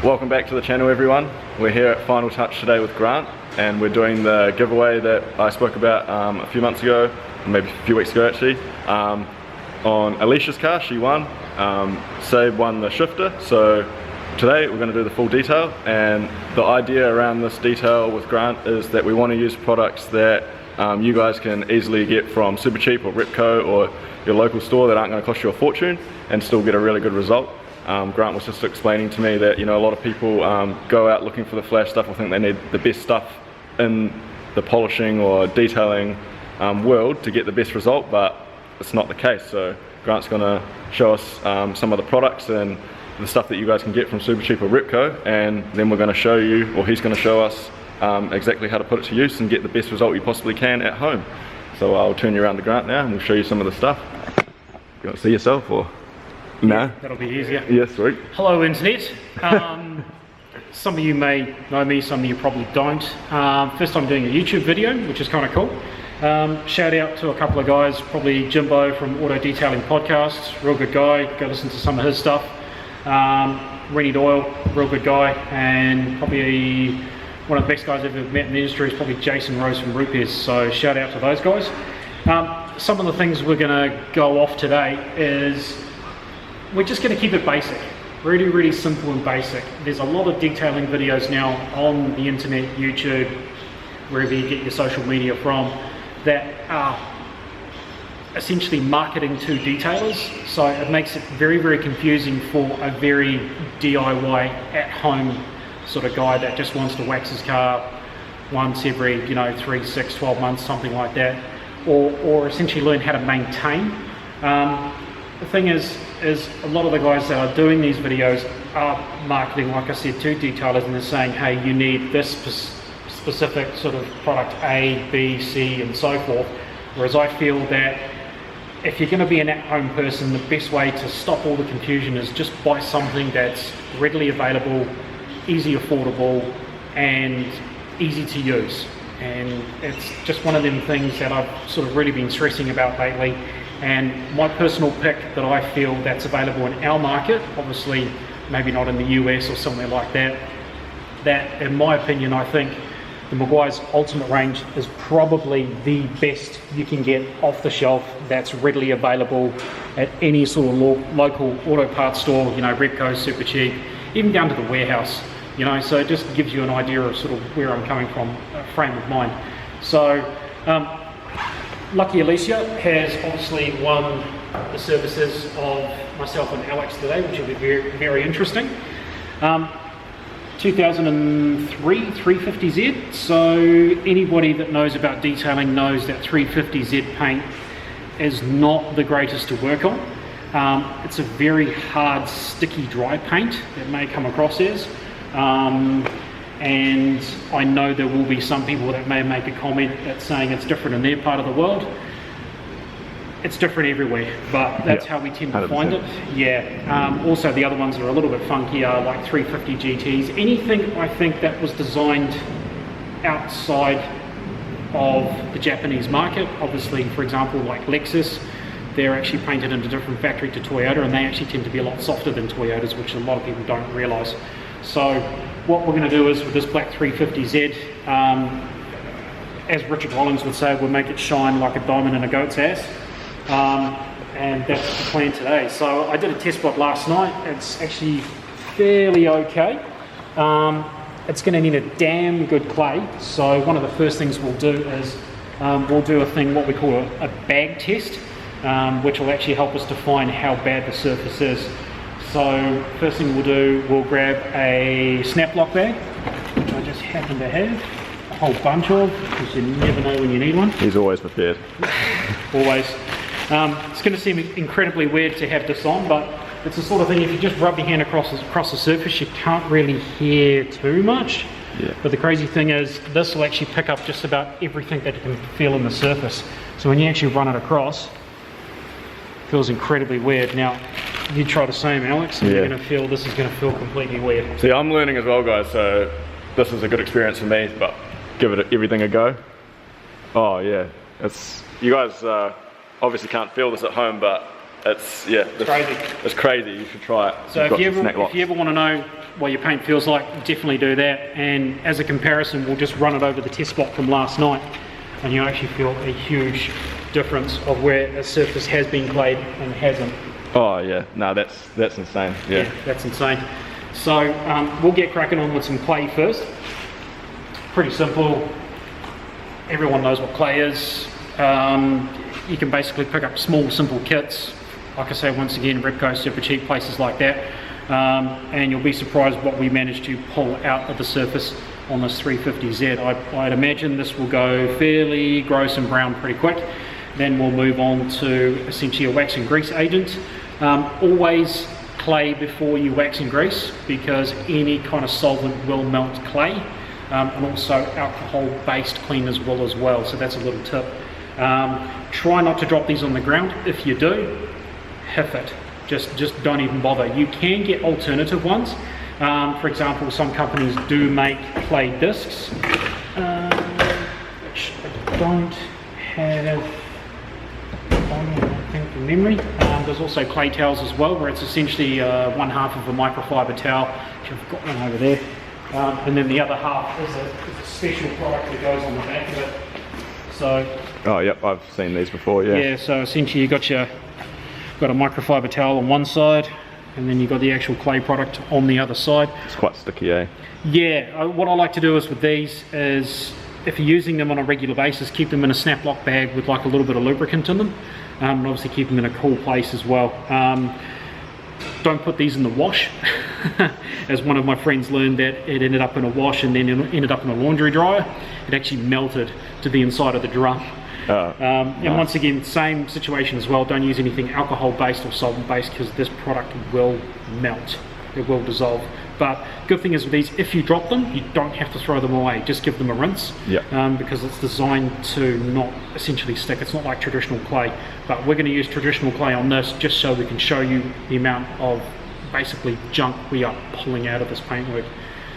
Welcome back to the channel, everyone. We're here at Final Touch today with Grant, and we're doing the giveaway that I spoke about a few months ago, maybe a few weeks ago actually, on Alicia's car. She won. Save won the shifter. So today we're going to do the full detail, and the idea around this detail with Grant is that we want to use products that you guys can easily get from Supercheap or Repco or your local store that aren't going to cost you a fortune and still get a really good result. Grant was just explaining to me that, you know, a lot of people go out looking for the flash stuff or think they need the best stuff in the polishing or detailing world to get the best result, but it's not the case. So Grant's going to show us some of the products and the stuff that you guys can get from Supercheap or Repco, and then we're going to show you, or he's going to show us exactly how to put it to use and get the best result you possibly can at home. So I'll turn you around to Grant now and we'll show you some of the stuff. You want to see yourself or? No? That'll be easier. Yeah, sweet. Hello Internet. Some of you may know me, some of you probably don't. First time doing a YouTube video, which is kind of cool. Shout out to a couple of guys, probably Jimbo from Auto Detailing Podcast, real good guy, go listen to some of his stuff. Rennie Doyle, real good guy, and probably one of the best guys I've ever met in the industry is probably Jason Rose from Rupes, so shout out to those guys. Some of the things we're going to go off today is we're just going to keep it basic, really simple and basic. There's a lot of detailing videos now on the internet, YouTube, wherever you get your social media from, that are essentially marketing to detailers, so it makes it very confusing for a very DIY at home sort of guy that just wants to wax his car once every 3, 6, 12 months, something like that, or essentially learn how to maintain. The thing is a lot of the guys that are doing these videos are marketing, like I said, to detailers, and they're saying, hey, you need this specific sort of product A, B, C, and so forth. Whereas I feel that if you're going to be an at-home person, the best way to stop all the confusion is just buy something that's readily available, easy, affordable, and easy to use. And it's just one of them things that I've sort of really been stressing about lately. And my personal pick that I feel that's available in our market, obviously maybe not in the US or somewhere like that, that in my opinion, I think the Meguiar's Ultimate range is probably the best you can get off the shelf that's readily available at any sort of local auto parts store, Repco, Supercheap, even down to the warehouse, so it just gives you an idea of sort of where I'm coming from, frame of mind. So Lucky Alicia has obviously won the services of myself and Alex today, which will be very interesting. 2003 350Z, so anybody that knows about detailing knows that 350Z paint is not the greatest to work on. It's a very hard, sticky, dry paint that may come across as. And I know there will be some people that may make a comment that's saying it's different in their part of the world. It's different everywhere, but that's how we tend to 100%. Find it. Yeah. Also, the other ones that are a little bit funkier, like 350 GTs. Anything I think that was designed outside of the Japanese market. Obviously, for example, like Lexus, they're actually painted in a different factory to Toyota, and they actually tend to be a lot softer than Toyotas, which a lot of people don't realise. So what we're going to do is with this black 350Z, as Richard Rollins would say, we'll make it shine like a diamond in a goat's ass. And that's the plan today. So I did a test block last night. It's actually fairly okay. It's going to need a damn good clay. So one of the first things we'll do is we'll do a thing what we call a bag test, which will actually help us define how bad the surface is. So first thing we'll do, we'll grab a snap lock bag, which I just happen to have a whole bunch of, because you never know when you need one. He's always prepared. Always. It's going to seem incredibly weird to have this on, but it's the sort of thing, if you just rub your hand across the surface, you can't really hear too much. Yeah. But the crazy thing is, this will actually pick up just about everything that you can feel in the surface. So when you actually run it across, it feels incredibly weird. Now, you try the same, Alex, and you're going to feel, this is going to feel completely weird. See, I'm learning as well, guys, so this is a good experience for me, but give it everything a go. Oh yeah, you guys obviously can't feel this at home, but it's crazy. It's crazy. You should try it. So if you ever want to know what your paint feels like, definitely do that. And as a comparison, we'll just run it over the test spot from last night, and you actually feel a huge difference of where a surface has been clayed and hasn't. Oh yeah, no, that's insane. Yeah, that's insane. So we'll get cracking on with some clay first. Pretty simple. Everyone knows what clay is. You can basically pick up small, simple kits. Like I say, once again, Repco, Super Cheap, places like that. And you'll be surprised what we managed to pull out of the surface on this 350Z. I'd imagine this will go fairly gross and brown pretty quick. Then we'll move on to essentially a wax and grease agent. Always clay before you wax and grease, because any kind of solvent will melt clay, and also alcohol-based cleaners will as well. So that's a little tip. Try not to drop these on the ground. If you do, hiff it. Just don't even bother. You can get alternative ones. For example, some companies do make clay discs, which I don't have from memory. There's also clay towels as well, where it's essentially one half of a microfiber towel, which I've got one over there, and then the other half is a special product that goes on the back of it. So. Oh yep, I've seen these before. Yeah. Yeah. So essentially, you got a microfiber towel on one side, and then you got the actual clay product on the other side. It's quite sticky, eh? Yeah. What I like to do is with these is, if you're using them on a regular basis, keep them in a snap lock bag with like a little bit of lubricant in them, and obviously keep them in a cool place as well. Don't put these in the wash, as one of my friends learned that it ended up in a wash and then it ended up in a laundry dryer. It actually melted to the inside of the drum. And once again, same situation as well. Don't use anything alcohol based or solvent based, because this product will melt, it will dissolve. But good thing is with these, if you drop them, you don't have to throw them away. Just give them a rinse, because it's designed to not essentially stick. It's not like traditional clay, but we're going to use traditional clay on this just so we can show you the amount of basically junk we are pulling out of this paintwork.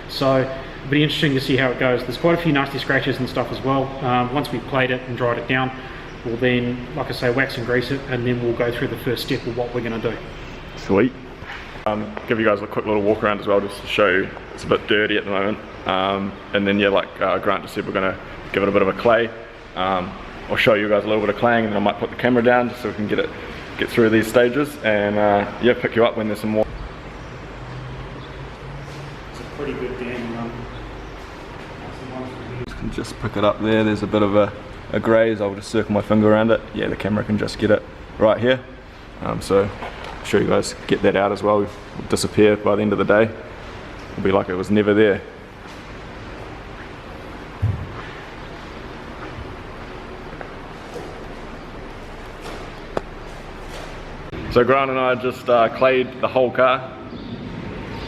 So it'll be interesting to see how it goes. There's quite a few nasty scratches and stuff as well. Once we've played it and dried it down, we'll then, like I say, wax and grease it, and then we'll go through the first step of what we're going to do. Sweet. Give you guys a quick little walk around as well, just to show you it's a bit dirty at the moment. And then yeah, like Grant just said, we're going to give it a bit of a clay. I'll show you guys a little bit of claying, and then I might put the camera down just so we can get through these stages, and yeah, pick you up when there's some more. It's a pretty good dam. Can just pick it up there. There's a bit of a graze. I'll just circle my finger around it. Yeah, the camera can just get it right here. So I'm sure you guys get that out as well. It'll disappear by the end of the day. It'll be like it was never there. So Grant and I just clayed the whole car.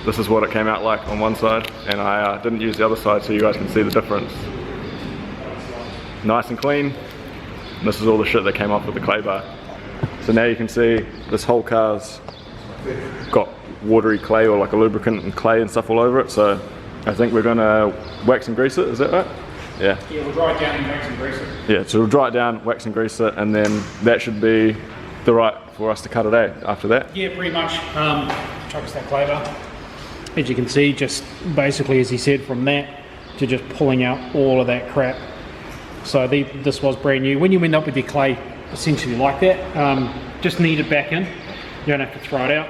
This is what it came out like on one side, and I didn't use the other side so you guys can see the difference. Nice and clean. And this is all the shit that came off with the clay bar. So now you can see this whole car's got watery clay, or like a lubricant and clay and stuff all over it. So I think we're gonna wax and grease it, is that right? Yeah. Yeah, we'll dry it down and wax and grease it. Yeah, so we'll dry it down, wax and grease it, and then that should be the right for us to cut it out after that. Yeah, pretty much. Chuck us that clay bar. As you can see, just basically, as he said, from that to just pulling out all of that crap. So this was brand new. When you end up with your clay essentially like that, just knead it back in. You don't have to throw it out.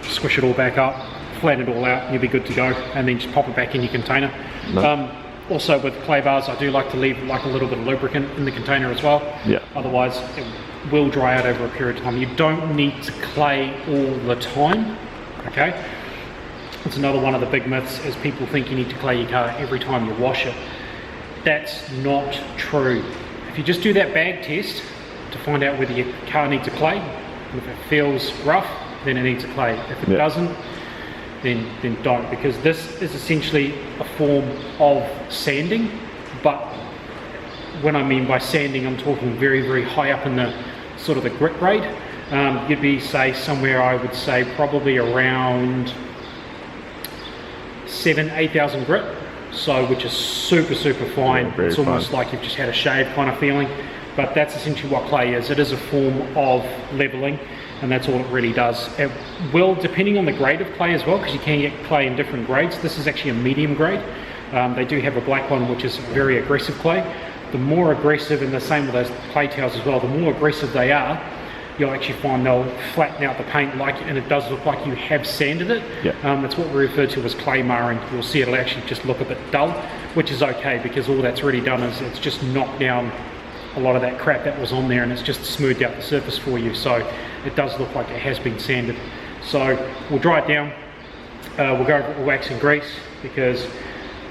Squish it all back up, flatten it all out, and you'll be good to go. And then just pop it back in your container. No. Also with clay bars, I do like to leave like a little bit of lubricant in the container as well. Yeah. Otherwise, it will dry out over a period of time. You don't need to clay all the time, okay? It's another one of the big myths, is people think you need to clay your car every time you wash it. That's not true. If you just do that bag test to find out whether your car needs a clay, and if it feels rough, then it needs a clay. If it doesn't, then don't, because this is essentially a form of sanding. But when I mean by sanding, I'm talking very, very high up in the sort of the grit grade. You'd be, say, somewhere, I would say probably around 7,000-8,000 grit, so which is super fine. Yeah, it's almost like you've just had a shave kind of feeling. But that's essentially what clay is. It is a form of leveling. and that's all it really does. It will, depending on the grade of clay as well, because you can get clay in different grades. This is actually a medium grade. They do have a black one which is very aggressive clay. The more aggressive, and the same with those clay tiles as well, the more aggressive they are, you'll actually find they'll flatten out the paint and it does look like you have sanded it. That's what we refer to as clay marring. You'll see it'll actually just look a bit dull, which is okay, because all that's really done is it's just knocked down a lot of that crap that was on there, and it's just smoothed out the surface for you, so it does look like it has been sanded. So we'll dry it down, we'll go over it with wax and grease, because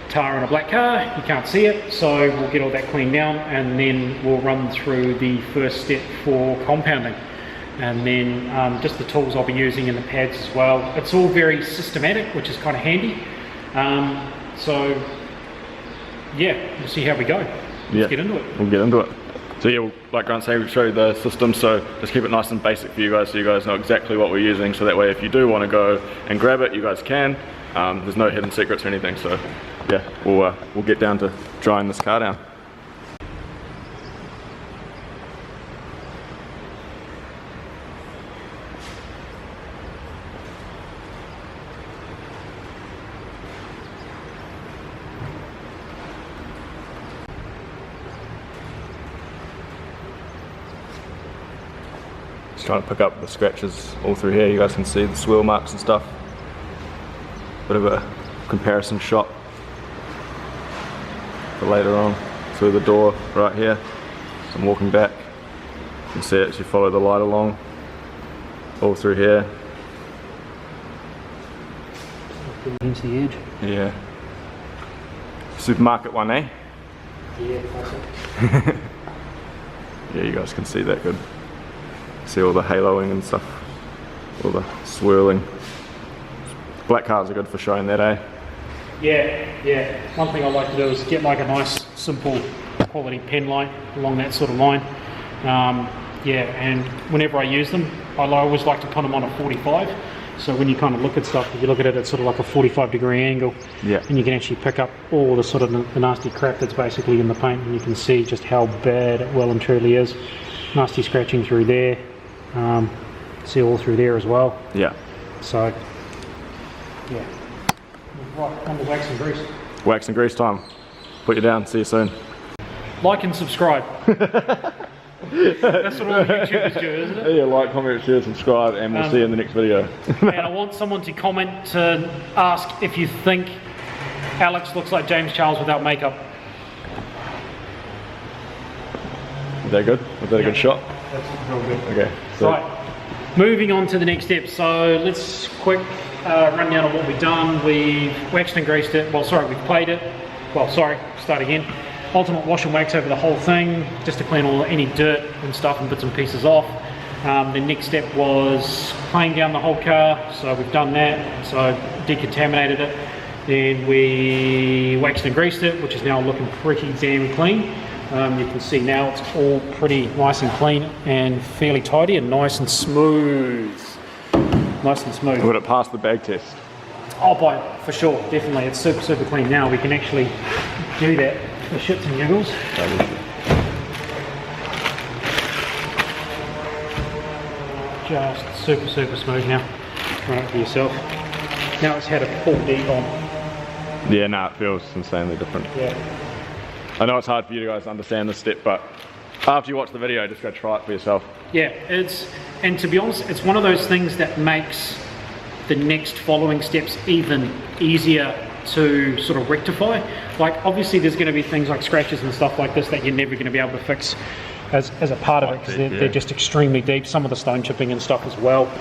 tar on a black car, you can't see it, so we'll get all that cleaned down, and then we'll run through the first step for compounding. And then just the tools I'll be using in the pads as well. It's all very systematic, which is kind of handy. So yeah, we'll see how we go. Let's get into it. We'll get into it. So yeah, like Grant said, we'll show you the system, so just keep it nice and basic for you guys, so you guys know exactly what we're using, so that way if you do want to go and grab it, you guys can. There's no hidden secrets or anything, so yeah, we'll get down to drying this car down. Just trying to pick up the scratches all through here. You guys can see the swirl marks and stuff. Bit of a comparison shot for later on through the door right here. So I'm walking back. You can see it as you follow the light along, all through here. Against the edge. Yeah. Supermarket one, eh? Yeah, classic. Yeah, you guys can see that good. See all the haloing and stuff, all the swirling. Black cars are good for showing that, eh? Yeah. One thing I like to do is get like a nice, simple, quality pen line along that sort of line. Yeah, and whenever I use them, I always like to put them on a 45. So when you kind of look at stuff, if you look at it at sort of like a 45-degree angle, and you can actually pick up all the sort of the nasty crap that's basically in the paint, and you can see just how bad it well and truly is. Nasty scratching through there, see all through there as well. Yeah. So, yeah. Right, on to wax and grease. Wax and grease time. Put you down, see you soon. Like and subscribe. That's what all the YouTubers do, isn't it? Yeah, like, comment, share, subscribe, and we'll see you in the next video. And I want someone to comment to ask if you think Alex looks like James Charles without makeup. Is that good? Was that a good shot? That's real good. Okay. So right, moving on to the next step. So let's quick rundown of what we've done. We've waxed and greased it. Well, sorry, we've played it. Well, sorry, start again. Ultimate wash and wax over the whole thing, just to clean all any dirt and stuff and bits and pieces off. The next step was playing down the whole car, so we've done that, so decontaminated it. Then we waxed and greased it, which is now looking pretty damn clean. You can see now it's all pretty nice and clean and fairly tidy and nice and smooth. Nice and smooth. would it pass the bag test? Oh boy, for sure, definitely. It's super, super clean now. We can actually do that for shits and giggles. Just super, super smooth now. Run it for yourself. Now it's had a full deep on. Yeah, no, it feels insanely different. Yeah. I know it's hard for you guys to understand this step, but after you watch the video, just go try it for yourself. Yeah, and to be honest, it's one of those things that makes the next following steps even easier to sort of rectify. Like, obviously there's going to be things like scratches and stuff like this that you're never going to be able to fix as a part of it, because they're just extremely deep. Some of the stone chipping and stuff as well.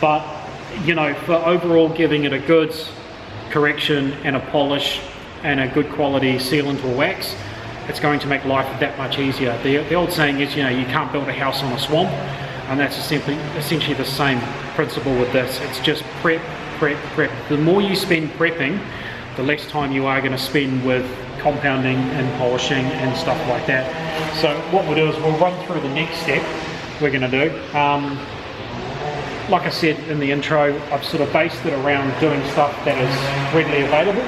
But, you know, for overall giving it a good correction and a polish and a good quality sealant or wax, it's going to make life that much easier. The old saying is, you know, you can't build a house on a swamp, and that's essentially the same principle with this. It's just prep. The more you spend prepping, the less time you are going to spend with compounding and polishing and stuff like that. So what we'll do is we'll run through the next step we're going to do. Like I said in the intro, I've sort of based it around doing stuff that is readily available.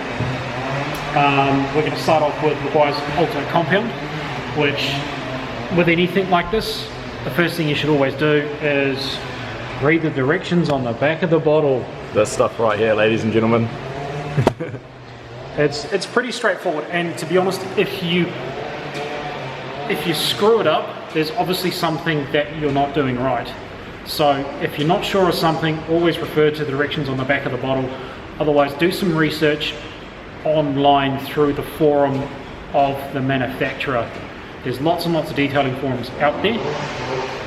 We're going to start off with the Wise Ultimate Compound, which with anything like this, the first thing you should always do is Read the directions on the back of the bottle. This stuff right here, ladies and gentlemen. It's pretty straightforward, and to be honest, if you screw it up, there's obviously something that you're not doing right. So if you're not sure of something, always refer to the directions on the back of the bottle. Otherwise, do some research online through the forum of the manufacturer. There's lots and lots of detailing forums out there,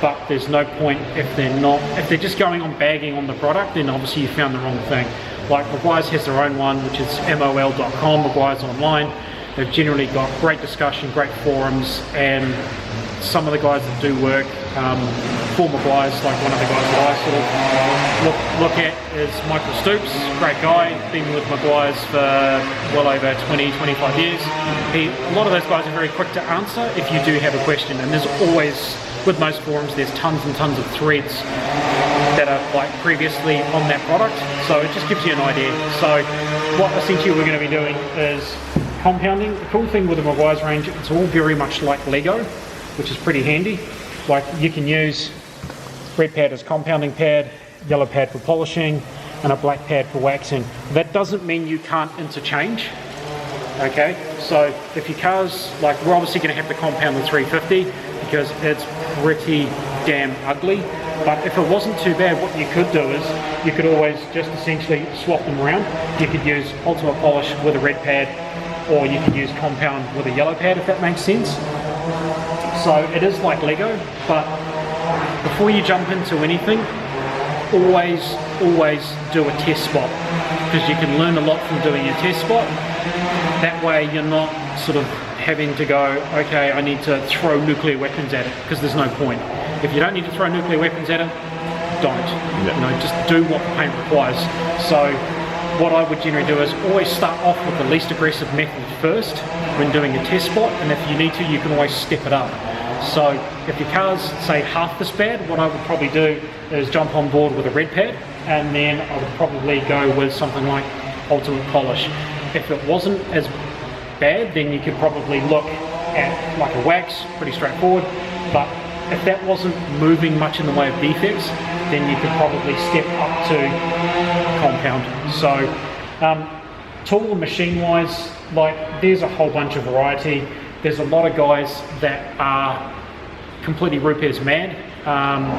but there's no point if they're just going on bagging on the product, then obviously you found the wrong thing. Like Maguire's has their own one, which is mol.com, Maguire's Online. They've generally got great discussion, great forums, and some of the guys that do work for Maguire's, like one of the guys that I sort of look at is Michael Stoops, great guy, been with Maguire's for well over 20, 25 years. A lot of those guys are very quick to answer if you do have a question, and there's always, with most forums, there's tons and tons of threads that are like previously on that product, so it just gives you an idea. So what essentially we're going to be doing is compounding. The cool thing with the Maguire's range, it's all very much like Lego, which is pretty handy. Like you can use red pad as compounding pad, yellow pad for polishing, and a black pad for waxing. That doesn't mean you can't interchange. Okay, so if your car's, like we're obviously going to have to compound the 350 because it's pretty damn ugly, but if it wasn't too bad, what you could do is you could always just essentially swap them around. You could use ultimate polish with a red pad, or you could use compound with a yellow pad, if that makes sense. So it is like Lego, but before you jump into anything, always do a test spot, because you can learn a lot from doing your test spot. That way you're not sort of having to go, okay, I need to throw nuclear weapons at it, because there's no point. If you don't need to throw nuclear weapons at it, don't. Yeah. You know, just do what the paint requires. So what I would generally do is always start off with the least aggressive method first when doing a test spot, and if you need to, you can always step it up. So if your car's, say, half this bad, what I would probably do is jump on board with a red pad, and then I would probably go with something like ultimate polish. If it wasn't as bad, then you could probably look at like a wax, pretty straightforward, but if that wasn't moving much in the way of defects, then you could probably step up to compound. So tool and machine wise, like there's a whole bunch of variety. There's a lot of guys that are completely repairs mad.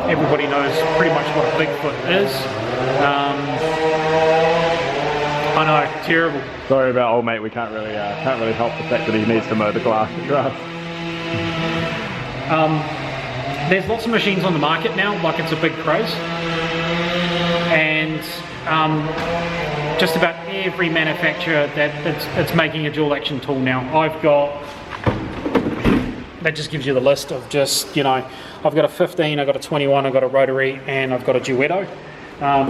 Everybody knows pretty much what a Bigfoot is. I know, terrible. Sorry about old mate, we can't really help the fact that he needs to mow the grass. There's lots of machines on the market now, like it's a big craze. And just about every manufacturer that's making a dual action tool now. That just gives you the list of just, you know, I've got a 15, I've got a 21, I've got a rotary, and I've got a duetto,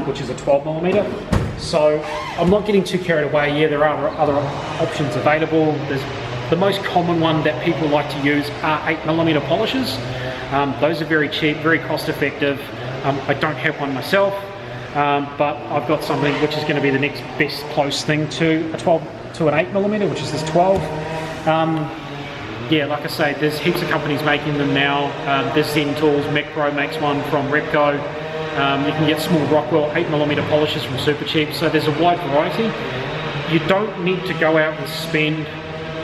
which is a 12mm. So I'm not getting too carried away. Yeah, there are other options available. There's the most common one that people like to use are 8mm polishers. Those are very cheap, very cost effective. I don't have one myself, but I've got something which is going to be the next best close thing to a 12 to an 8mm, which is this 12. Yeah, like I say, there's heaps of companies making them now. There's Zen Tools, Mecpro makes one from Repco. You can get small Rockwell 8mm polishers from Supercheap. So there's a wide variety. You don't need to go out and spend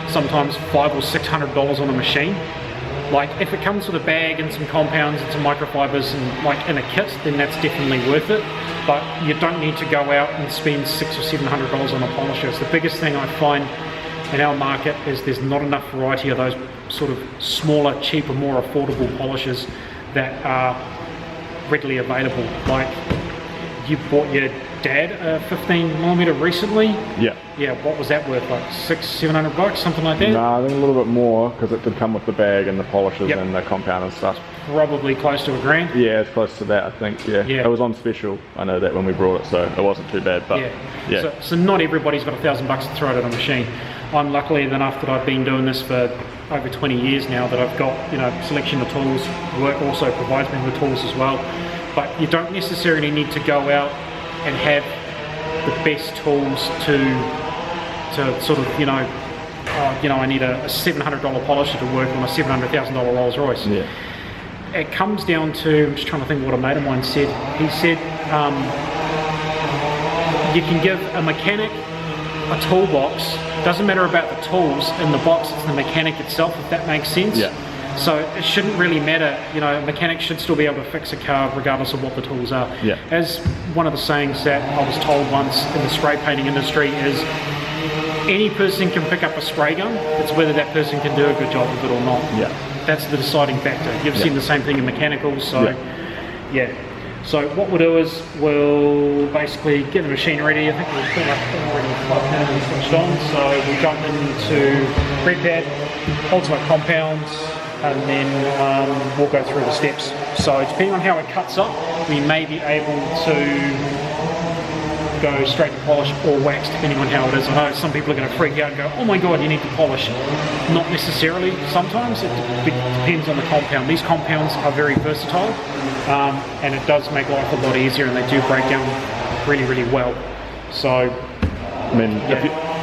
sometimes $500 or $600 on a machine. Like if it comes with a bag and some compounds and some microfibers and like in a kit, then that's definitely worth it. But you don't need to go out and spend $600 or $700 on a polisher. It's the biggest thing I find in our market is there's not enough variety of those sort of smaller, cheaper, more affordable polishers that are readily available. Like you bought your dad a 15mm recently. Yeah. Yeah, what was that worth? Like $600-700, something like that? No, I think a little bit more because it did come with the bag and the polishers and the compound and stuff. Probably close to $1,000. Yeah, it's close to that, I think. Yeah. It was on special. I know that when we brought it, so it wasn't too bad. But yeah. So not everybody's got $1,000 to throw at a machine. I'm lucky enough that I've been doing this for over 20 years now, that I've got, you know, selection of tools. Work also provides me with tools as well. But you don't necessarily need to go out and have the best tools to sort of, I need a $700 polisher to work on a $700,000 Rolls Royce. Yeah. it comes down to, I'm just trying to think what a mate of mine said. He said you can give a mechanic a toolbox, doesn't matter about the tools in the box, it's the mechanic itself, if that makes sense. Yeah. So it shouldn't really matter, you know, a mechanic should still be able to fix a car regardless of what the tools are. Yeah. As one of the sayings that I was told once in the spray painting industry is, any person can pick up a spray gun, it's whether that person can do a good job of it or not. Yeah. That's the deciding factor. You've seen the same thing in mechanicals, so yeah. So what we'll do is we'll basically get the machine ready. I think we've already 5 panels switched on, so we'll jump into red pad, ultimate compounds, and then we'll go through the steps. So depending on how it cuts up, we may be able to go straight to polish or wax, depending on how it is. I know some people are going to freak out and go, oh my god, you need to polish. Not necessarily. Sometimes it depends on the compound. These compounds are very versatile, and it does make life a lot easier, and they do break down really, really well. So, I mean,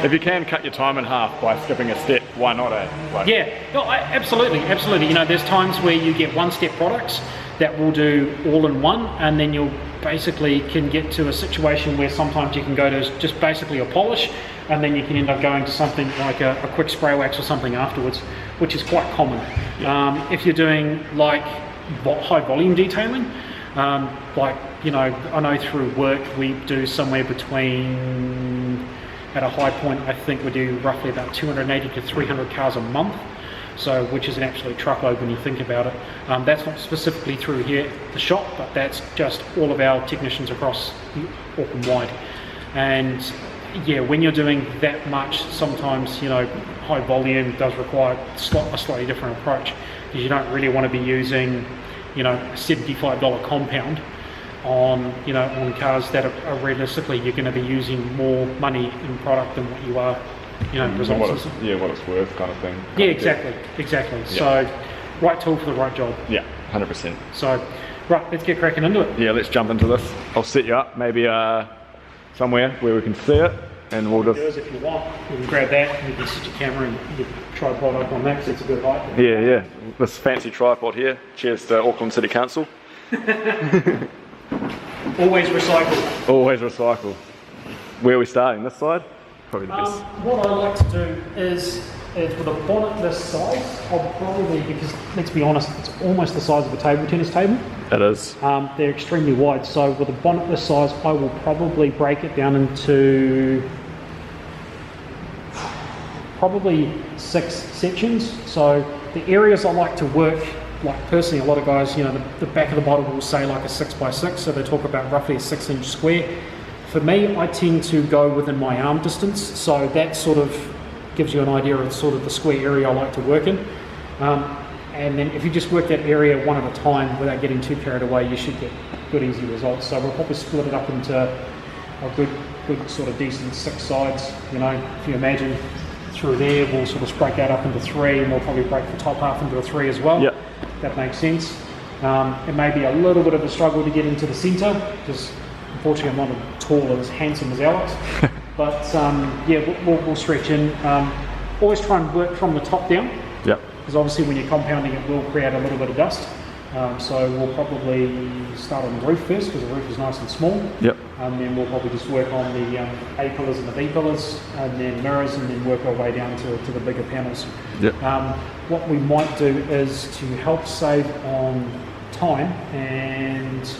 if you can cut your time in half by skipping a step, why not, eh? Like, yeah, no, absolutely. You know, there's times where you get one-step products that will do all in one, and then you'll basically can get to a situation where sometimes you can go to just basically a polish, and then you can end up going to something like a quick spray wax or something afterwards, which is quite common. If you're doing like high volume detailing, like, you know, I know through work we do somewhere between, at a high point I think we do roughly about 280 to 300 cars a month. So, which is an absolute truckload when you think about it. That's not specifically through here at the shop, but that's just all of our technicians across Auckland wide. And yeah, when you're doing that much, sometimes, you know, high volume does require a slightly different approach, because you don't really want to be using, you know, a $75 compound on, you know, on cars that are realistically you're going to be using more money in product than what you are, you know, results. What it's worth, kind of thing. Yeah, exactly. Yeah. So, right tool for the right job. Yeah, 100%. So, right, let's get cracking into it. Yeah, let's jump into this. I'll set you up, maybe somewhere where we can see it, and we'll just. If you want, you can grab that, and you can set your camera and your tripod up on that, because it's a good height. Yeah. This fancy tripod here. Cheers to Auckland City Council. Always recycle. Always recycle. Where are we starting? This side? Probably the best. What I like to do is with a bonnet this size, I'll probably, because let's be honest, it's almost the size of a table tennis table. It is. They're extremely wide, so with a bonnet this size, I will probably break it down into probably 6 sections. So the areas I like to work, like personally, a lot of guys, you know, the back of the bottle will say like a 6x6, so they talk about roughly a 6-inch square. For me, I tend to go within my arm distance, so that sort of gives you an idea of sort of the square area I like to work in. And then if you just work that area one at a time without getting too carried away, you should get good, easy results. So we'll probably split it up into a good sort of decent 6 sides. You know, if you imagine through there, we'll sort of break that up into 3, and we'll probably break the top half into a 3 as well. Yep. That makes sense. It may be a little bit of a struggle to get into the centre, because unfortunately I'm not as tall and as handsome as Alex. But yeah, we'll stretch in. Always try and work from the top down. Yep. Because obviously when you're compounding it will create a little bit of dust. So we'll probably start on the roof first, because the roof is nice and small. Yep. And then we'll probably just work on the A pillars and the B pillars, and then mirrors, and then work our way down to the bigger panels. Yep. What we might do is to help save on time, and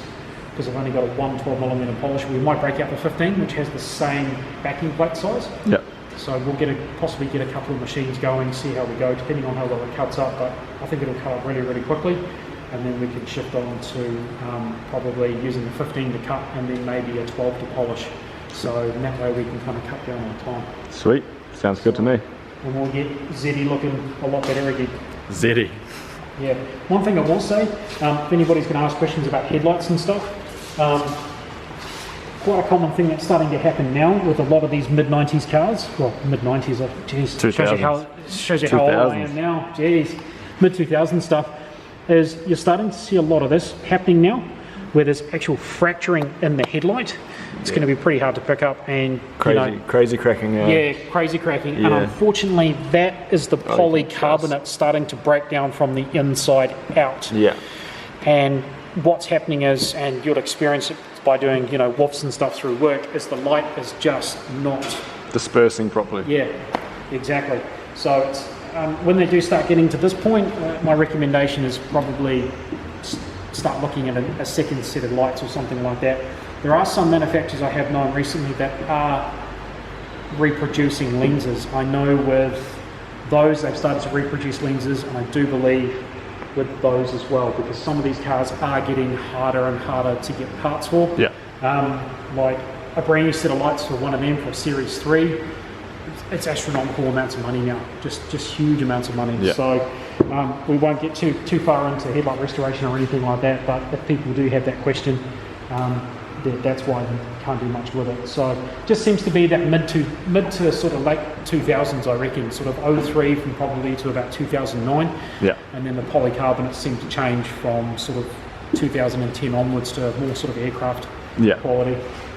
because I've only got a 112mm polish, we might break out the 15, which has the same backing plate size. Yep. So we'll possibly get a couple of machines going, see how we go, depending on how well it cuts up, but I think it'll cut up really, really quickly. And then we can shift on to probably using the 15 to cut, and then maybe a 12 to polish. So in that way we can kind of cut down on time. Sweet. Sounds good to me. And we'll get Zeddy looking a lot better again. Zeddy. Yeah. One thing I will say, if anybody's going to ask questions about headlights and stuff, quite a common thing that's starting to happen now with a lot of these mid-90s cars. Well, mid-90s, geez, shows you how old I am now. Geez, mid-2000s stuff. Is you're starting to see a lot of this happening now, where there's actual fracturing in the headlight. It's going to be pretty hard to pick up, and crazy cracking. Yeah, crazy cracking. Yeah. And unfortunately, that is the polycarbonate starting to break down from the inside out. Yeah. And what's happening is, and you'll experience it by doing, you know, woofs and stuff through work, is the light is just not dispersing properly. Yeah, exactly. So it's, when they do start getting to this point, my recommendation is probably start looking at a second set of lights or something like that. There are some manufacturers I have known recently that are reproducing lenses. I know with those they've started to reproduce lenses, and I do believe with those as well, because some of these cars are getting harder and harder to get parts for. Yeah. Like a brand new set of lights for one of them for Series 3, it's astronomical amounts of money now, just huge amounts of money. Yeah. So we won't get too far into headlight restoration or anything like that, but if people do have that question, that's why they can't do much with it. So just seems to be that mid to sort of late 2000s, I reckon, sort of 03 from probably to about 2009. Yeah. And then the polycarbonates seem to change from sort of 2010 onwards to more sort of aircraft quality,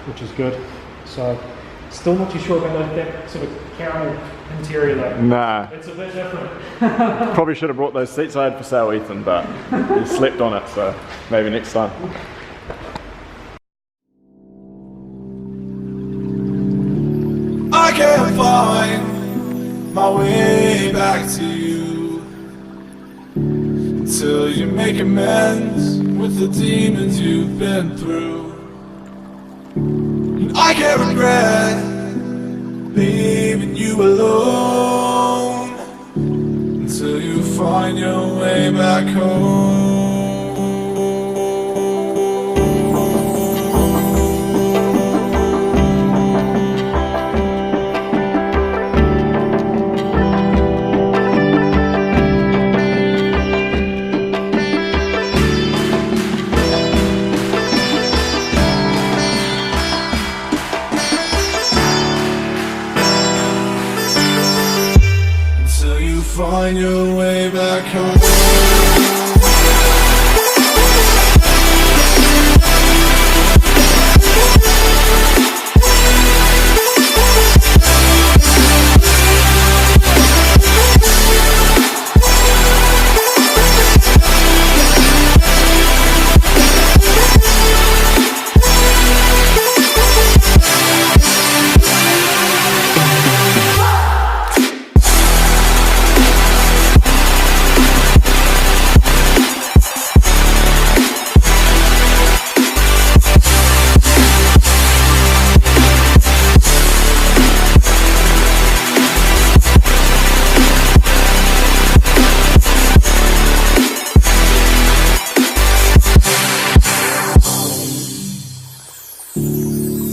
which is good. So still not too sure about that sort of caramel interior though. Nah. It's a bit different. Probably should have brought those seats I had for sale, Ethan, but you slept on it, so maybe next time. I can't find my way back to you until you make amends with the demons you've been through. And I can't regret leaving you alone until you find your way back home. Find your way back home.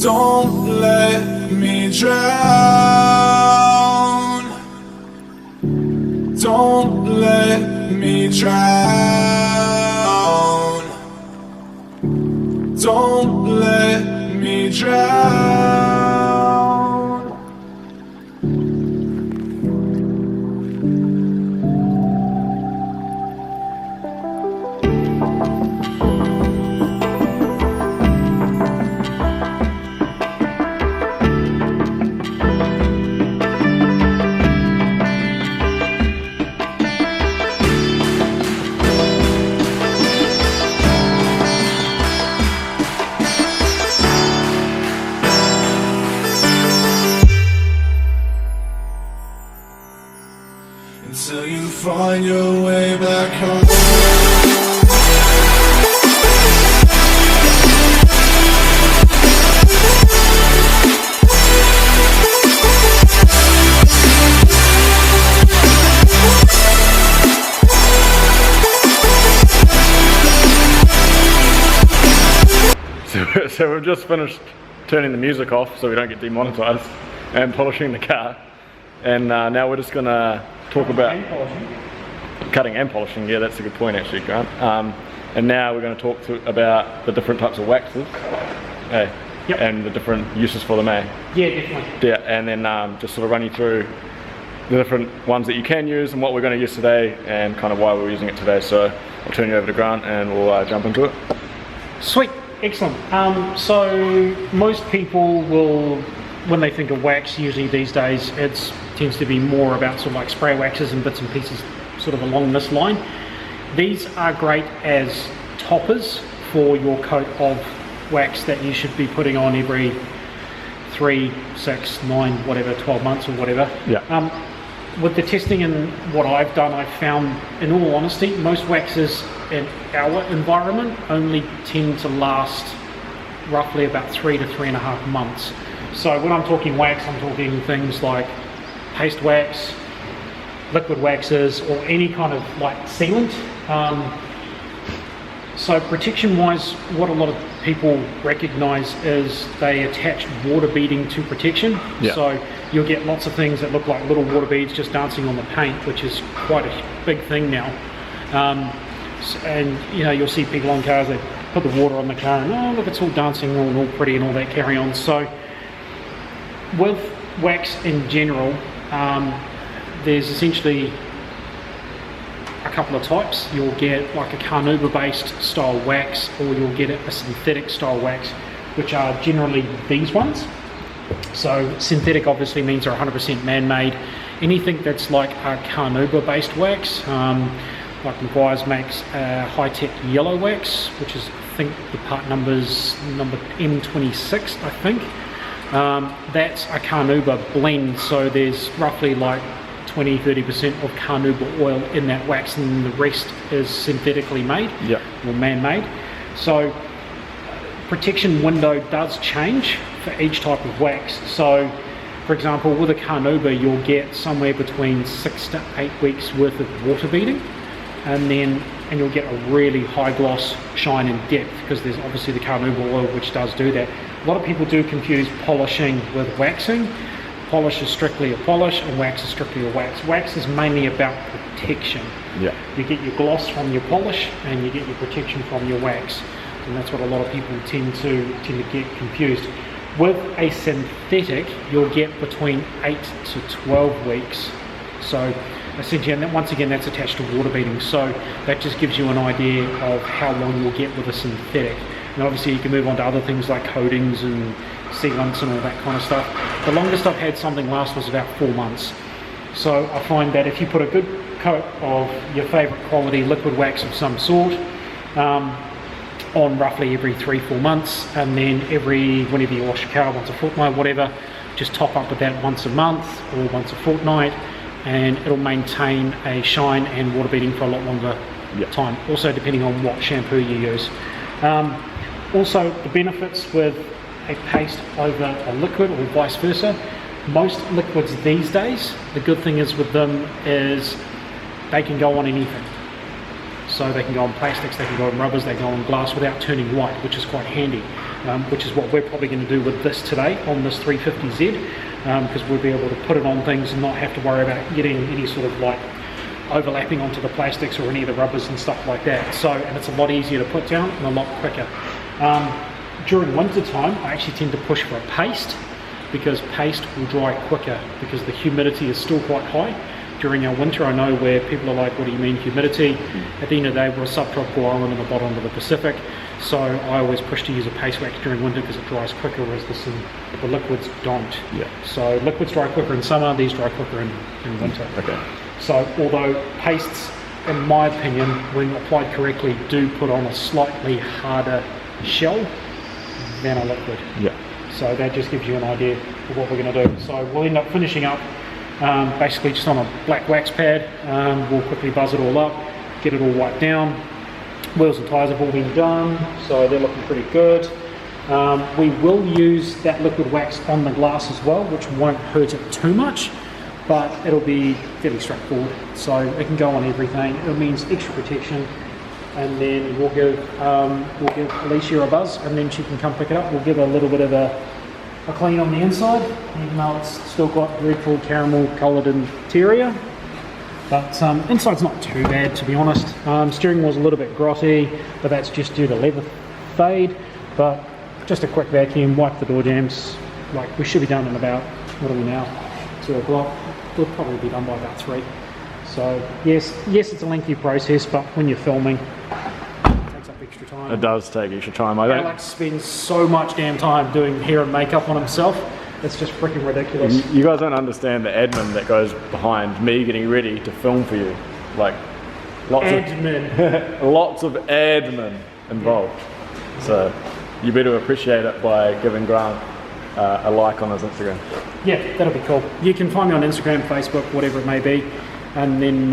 Don't let me drown. Don't let me drown. Don't let me drown. Until you find your way back home. So we've just finished turning the music off so we don't get demonetized and polishing the car, and now we're just gonna talk about cutting and polishing. Yeah, that's a good point actually, Grant. And now we're going to talk about the different types of waxes, and the different uses for them. Yeah, definitely. Yeah, and then just sort of run you through the different ones that you can use and what we're going to use today and kind of why we're using it today. So I'll turn you over to Grant and we'll jump into it. Sweet, excellent. So most people will, when they think of wax, usually these days it tends to be more about sort of like spray waxes and bits and pieces sort of along this line. These are great as toppers for your coat of wax that you should be putting on every 3, 6, 9, whatever, 12 months or whatever. Yeah. With the testing and what I've done, I've found, in all honesty, most waxes in our environment only tend to last roughly about 3 to 3.5 months. So when I'm talking wax, I'm talking things like paste wax, liquid waxes, or any kind of like sealant. So protection wise, what a lot of people recognize is they attach water beading to protection. Yeah. So you'll get lots of things that look like little water beads just dancing on the paint, which is quite a big thing now. And you know, you'll see people on cars, they put the water on the car and oh look, it's all dancing and all pretty and all that carry on. So with wax in general, there's essentially a couple of types. You'll get like a carnauba based style wax, or you'll get a synthetic style wax, which are generally these ones. So synthetic obviously means they're 100% man-made. Anything that's like a carnauba based wax, like McGuire's makes a high-tech yellow wax, which is, I think the part number's number M26, I think. That's a carnauba blend, so there's roughly like 20-30% of carnauba oil in that wax, and the rest is synthetically made, or man-made. So protection window does change for each type of wax. So for example, with a carnauba you'll get somewhere between 6 to 8 weeks worth of water beading, and you'll get a really high gloss shine and depth, because there's obviously the carnauba oil which does do that. A lot of people do confuse polishing with waxing. Polish is strictly a polish and wax is strictly a wax. Wax is mainly about protection. Yeah. You get your gloss from your polish and you get your protection from your wax. And that's what a lot of people tend to get confused. With a synthetic, you'll get between 8 to 12 weeks. So essentially, and once again, that's attached to water beading. So that just gives you an idea of how long you'll get with a synthetic. And obviously you can move on to other things like coatings and sealants and all that kind of stuff. The longest I've had something last was about 4 months. So I find that if you put a good coat of your favourite quality liquid wax of some sort on roughly every 3-4 months, and then whenever you wash your car, once a fortnight, whatever, just top up with that once a month or once a fortnight, and it'll maintain a shine and water beading for a lot longer time. Also depending on what shampoo you use. Also the benefits with a paste over a liquid or vice versa. Most liquids these days, the good thing is with them is they can go on anything. So they can go on plastics, they can go on rubbers, they can go on glass without turning white, which is quite handy, which is what we're probably going to do with this today on this 350Z, because we'll be able to put it on things and not have to worry about getting any sort of like overlapping onto the plastics or any of the rubbers and stuff like that. So, and it's a lot easier to put down and a lot quicker. During winter time, I actually tend to push for a paste, because paste will dry quicker because the humidity is still quite high. During our winter, I know where people are like, what do you mean humidity? At the end of the day, we're a subtropical island in the bottom of the Pacific, so I always push to use a paste wax during winter because it dries quicker, whereas the liquids don't. Yeah. So liquids dry quicker in summer, these dry quicker in winter. Okay. So although pastes, in my opinion, when applied correctly, do put on a slightly harder shell than a liquid. Yeah. So that just gives you an idea of what we're going to do. So we'll end up finishing up basically just on a black wax pad. We'll quickly buzz it all up, get it all wiped down. Wheels and tyres have all been done, so they're looking pretty good. We will use that liquid wax on the glass as well, which won't hurt it too much, but it'll be fairly straightforward. So it can go on everything. It means extra protection. And then we'll give Alicia a buzz, and then she can come pick it up. We'll give her a little bit of a clean on the inside, even though it's still got red full caramel coloured interior. But inside's not too bad, to be honest. Steering wheel's a little bit grotty, but that's just due to leather fade. But just a quick vacuum, wipe the door jambs. Like, we should be done in about, what are we now? 2 o'clock. We'll probably be done by about 3. So yes, it's a lengthy process, but when you're filming, it takes up extra time. It does take extra time. Alex spends so much damn time doing hair and makeup on himself. It's just freaking ridiculous. You guys don't understand the admin that goes behind me getting ready to film for you. Like, lots of admin. involved. So you better appreciate it by giving Grant a like on his Instagram. Yeah, that'll be cool. You can find me on Instagram, Facebook, whatever it may be, and then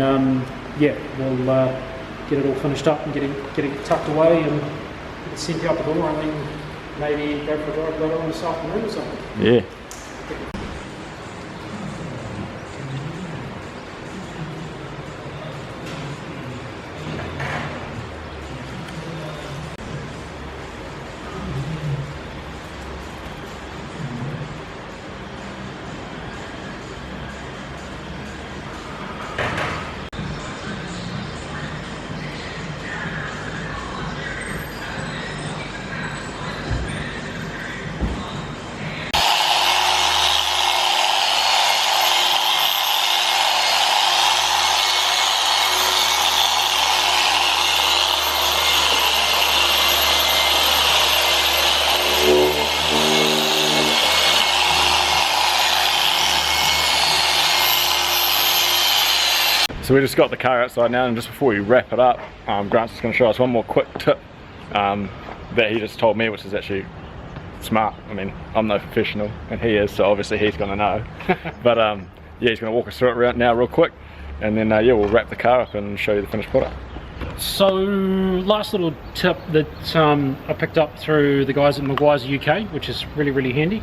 yeah, we'll get it all finished up and get it tucked away and get it sent out the door, and then maybe go for a drive later on this afternoon or something. Yeah. So we just got the car outside now, and just before we wrap it up, Grant's just going to show us one more quick tip that he just told me, which is actually smart. I mean, I'm no professional, and he is, so obviously he's going to know. But yeah, he's going to walk us through it right now real quick, and then yeah, we'll wrap the car up and show you the finished product. So, last little tip that I picked up through the guys at Maguire's UK, which is really, really handy,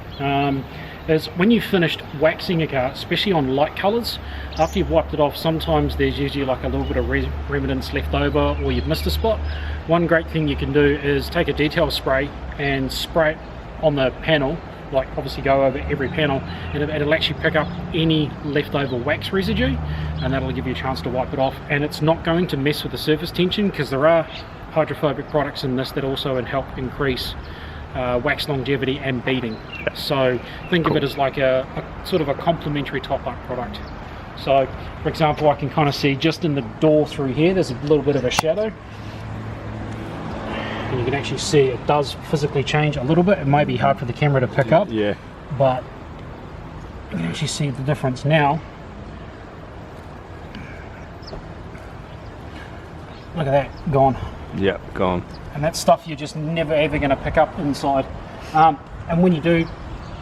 is when you've finished waxing a car, especially on light colours, after you've wiped it off, sometimes there's usually like a little bit of remnants left over, or you've missed a spot. One great thing you can do is take a detail spray and spray it on the panel, like obviously go over every panel, and it'll actually pick up any leftover wax residue, and that'll give you a chance to wipe it off. And it's not going to mess with the surface tension, because there are hydrophobic products in this that also help increase wax longevity and beading. So think of it as like a sort of a complementary top-up product. So for example, I can kind of see just in the door through here there's a little bit of a shadow, and you can actually see it does physically change a little bit. It might be hard for the camera to pick up, Yeah. but you can actually see the difference now. Look at that, gone. Yeah, gone. And that's stuff you're just never ever going to pick up inside. And when you do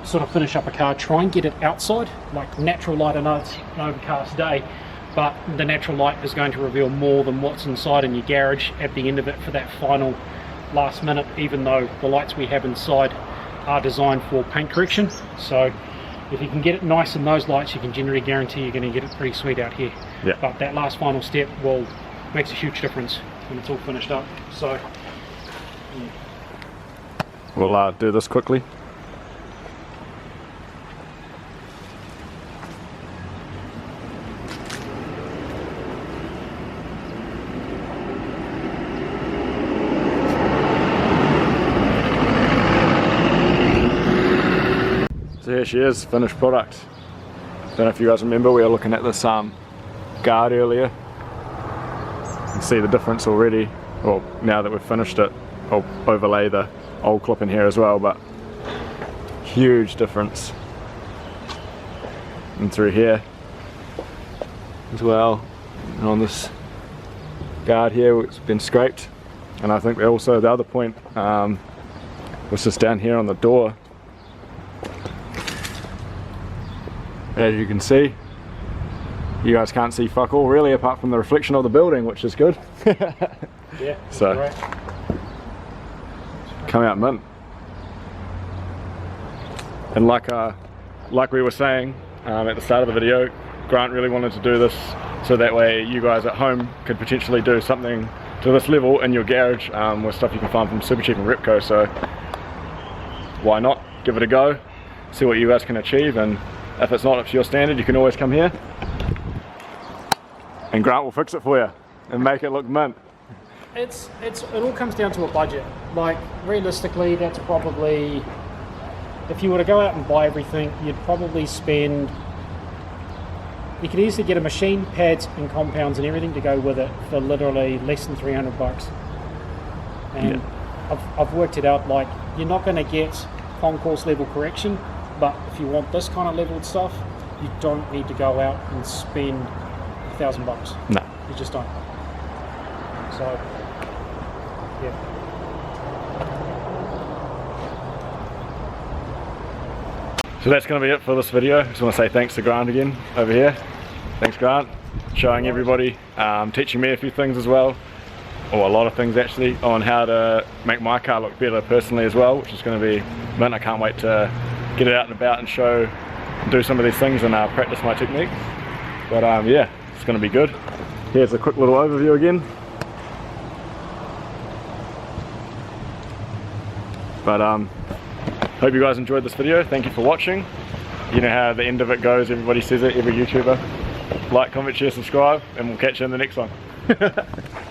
sort of finish up a car, try and get it outside, like natural light. I know it's an overcast day, but the natural light is going to reveal more than what's inside in your garage at the end of it for that final last minute, even though the lights we have inside are designed for paint correction. So if you can get it nice in those lights, you can generally guarantee you're going to get it pretty sweet out here. Yeah. But that last final step makes a huge difference when it's all finished up. So We'll do this quickly. So here she is, finished product. Don't know if you guys remember, we were looking at this guard earlier. You can see the difference already. Well, now that we've finished it, I'll overlay the old clip in here as well, but huge difference. And through here as well, and on this guard here, it's been scraped. And I think also the other point was just down here on the door. As you can see, you guys can't see fuck all really, apart from the reflection of the building, which is good. yeah, so great. Come out mint. And like we were saying at the start of the video, Grant really wanted to do this so that way you guys at home could potentially do something to this level in your garage with stuff you can find from Supercheap and Repco. So why not give it a go, see what you guys can achieve, and if it's not up to your standard, you can always come here and Grant will fix it for you and make it look mint. It all comes down to a budget. Like realistically, that's probably, if you were to go out and buy everything, you'd probably spend, you could easily get a machine, pads and compounds and everything to go with it for literally less than 300 bucks. And yeah. I've worked it out, like you're not going to get concourse level correction, but if you want this kind of leveled stuff, you don't need to go out and spend $1,000 bucks. No. You just don't. So yeah. So that's going to be it for this video. Just want to say thanks to Grant again over here. Thanks Grant, showing everybody, teaching me a few things as well, or a lot of things actually, on how to make my car look better personally as well, which is going to be, man, I can't wait to get it out and about and show, do some of these things and practice my techniques. But yeah, it's going to be good. Here's a quick little overview again. But hope you guys enjoyed this video. Thank you for watching. You know how the end of it goes, everybody says it, every YouTuber. Like, comment, share, subscribe, and we'll catch you in the next one.